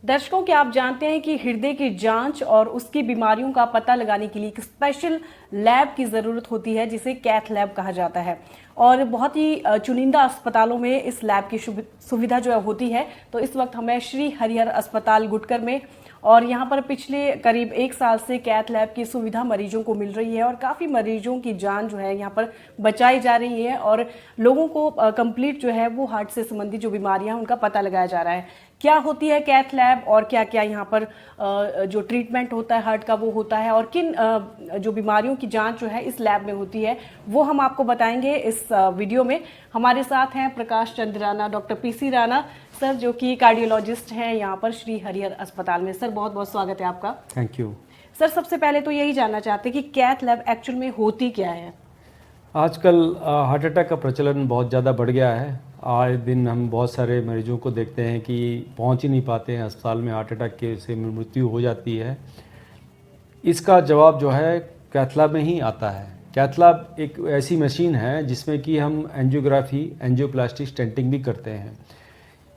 दर्शकों, क्या आप जानते हैं कि हृदय की जांच और उसकी बीमारियों का पता लगाने के लिए एक स्पेशल लैब की ज़रूरत होती है जिसे कैथ लैब कहा जाता है। और बहुत ही चुनिंदा अस्पतालों में इस लैब की सुविधा जो है होती है। तो इस वक्त हमें श्री हरिहर अस्पताल गुटकर में और यहाँ पर पिछले करीब 1 साल से कैथ लैब की सुविधा मरीजों को मिल रही है और काफ़ी मरीजों की जान जो है यहाँ पर बचाई जा रही है और लोगों को कंप्लीट जो है वो हार्ट से संबंधित जो बीमारियां उनका पता लगाया जा रहा है। क्या होती है कैथ लैब और क्या क्या यहाँ पर जो ट्रीटमेंट होता है हार्ट का वो होता है और किन जो बीमारियों की जांच जो है इस लैब में होती है वो हम आपको बताएंगे इस वीडियो में। हमारे साथ हैं Prakash Chandra Rana, doctor PC Rana sir, जो कि कार्डियोलॉजिस्ट हैं यहाँ पर श्री हरिहर अस्पताल में। सर, बहुत बहुत स्वागत है आपका। थैंक यू सर, सबसे पहले तो यही जानना चाहते हैं कि कैथ लैब एक्चुअल में होती क्या है। आजकल हार्ट अटैक का प्रचलन बहुत ज़्यादा बढ़ गया है। आए दिन हम बहुत सारे मरीजों को देखते हैं कि पहुंच ही नहीं पाते हैं अस्पताल में, हार्ट अटैक के से मृत्यु हो जाती है। इसका जवाब जो है कैथ लैब में ही आता है। कैथ लैब एक ऐसी मशीन है जिसमें कि हम एंजियोग्राफी, एंजियोप्लास्टी, स्टेंटिंग भी करते हैं।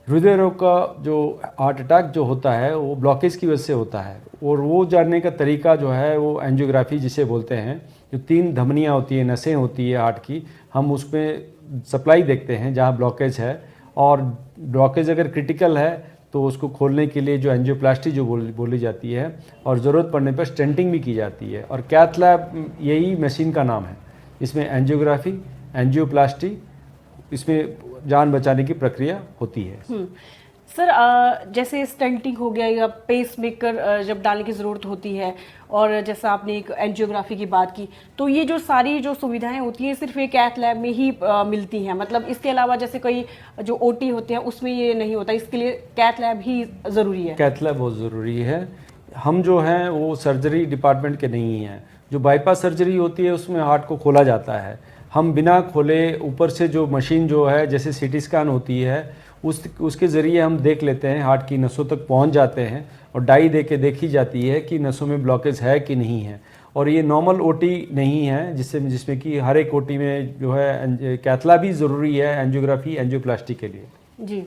हृदय रोग का जो हार्ट अटैक जो होता है वो ब्लॉकेज की वजह से होता है और वो जानने का तरीका जो है वो एंजियोग्राफी जिसे बोलते हैं। जो 3 धमनियाँ होती है, नसें होती है हार्ट की, हम उसमें सप्लाई देखते हैं जहाँ ब्लॉकेज है और ब्लॉकेज अगर क्रिटिकल है तो उसको खोलने के लिए जो एंजियोप्लास्टी जो बोली जाती है और ज़रूरत पड़ने पर स्टेंटिंग भी की जाती है। और कैथ लैब यही मशीन का नाम है। इसमें एंजियोग्राफी, एंजियोप्लास्टी, इसमें जान बचाने की प्रक्रिया होती है। सर, जैसे स्टेंटिंग हो गया या पेस मेकर जब डालने की ज़रूरत होती है और जैसा आपने एक एंजियोग्राफी की बात की, तो ये जो सारी जो सुविधाएं होती हैं सिर्फ ये कैथ लैब में ही मिलती हैं। मतलब इसके अलावा जैसे कोई जो ओटी होते हैं उसमें ये नहीं होता, इसके लिए कैथ लैब ही ज़रूरी है। कैथ लैब बहुत ज़रूरी है। हम जो हैं वो सर्जरी डिपार्टमेंट के नहीं हैं। जो बाईपास सर्जरी होती है उसमें हार्ट को खोला जाता है। हम बिना खोले ऊपर से जो मशीन जो है जैसे सीटी स्कैन होती है उसके ज़रिए हम देख लेते हैं, हार्ट की नसों तक पहुंच जाते हैं और डाई दे के देखी जाती है कि नसों में ब्लॉकेज है कि नहीं है। और ये नॉर्मल ओटी नहीं है जिसमें कि हर एक ओटी में जो है कैथ लैब भी ज़रूरी है एंजियोग्राफी, एंजियोप्लास्टी के लिए। जी,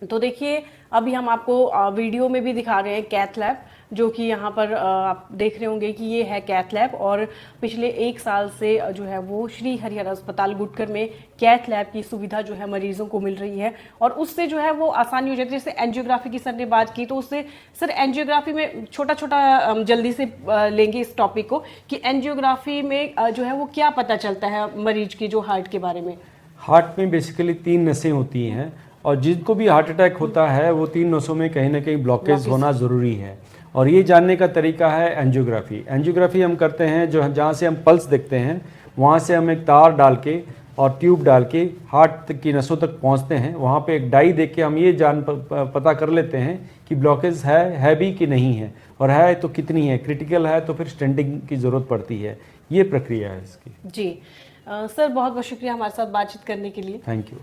तो देखिए अभी हम आपको वीडियो में भी दिखा रहे हैं कैथ लैब, जो कि यहाँ पर आप देख रहे होंगे कि ये है कैथ लैब और पिछले 1 साल से जो है वो श्री हरिहर अस्पताल गुटकर में कैथ लैब की सुविधा जो है मरीजों को मिल रही है और उससे जो है वो आसानी हो जाती है। जैसे एंजियोग्राफी की सर ने बात की, तो उससे सर एंजियोग्राफी में छोटा छोटा जल्दी से लेंगे इस टॉपिक को कि एंजियोग्राफी में जो है वो क्या पता चलता है मरीज की जो हार्ट के बारे में। हार्ट में बेसिकली 3 नसें होती हैं और जिनको भी हार्ट अटैक होता है वो 3 नसों में कहीं ना कहीं ब्लॉकेज होना ज़रूरी है और ये जानने का तरीका है एंजियोग्राफी। एंजियोग्राफी हम करते हैं जो जहाँ से हम पल्स देखते हैं वहाँ से हम एक तार डाल के और ट्यूब डाल के हार्ट की नसों तक पहुँचते हैं। वहाँ पे एक डाई देख के हम ये पता कर लेते हैं कि ब्लॉकेज है भी कि नहीं है, और है तो कितनी है, क्रिटिकल है तो फिर स्टेंटिंग की ज़रूरत पड़ती है। ये प्रक्रिया है इसकी। जी सर, बहुत बहुत शुक्रिया हमारे साथ बातचीत करने के लिए। Thank you.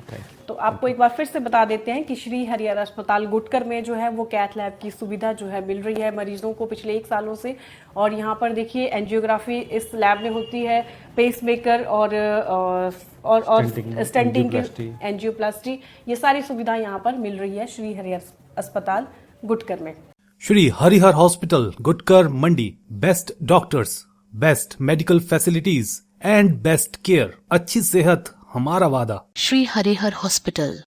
तो आपको एक बार फिर से बता देते हैं कि श्री हरिहर अस्पताल गुटकर में जो है वो कैथ लैब की सुविधा जो है मिल रही है मरीजों को पिछले 1 सालों से। और यहाँ पर देखिए एंजियोग्राफी इस लैब में होती है, पेस मेकर और स्टेंटिंग की एंजियोप्लास्टी, ये सारी सुविधा यहाँ पर मिल रही है श्री हरिहर अस्पताल गुटकर में। Shri Harihar hospital Gutkar Mandi, best doctors, best medical facilities and best care. अच्छी सेहत हमारा वादा। श्री हरिहर हॉस्पिटल।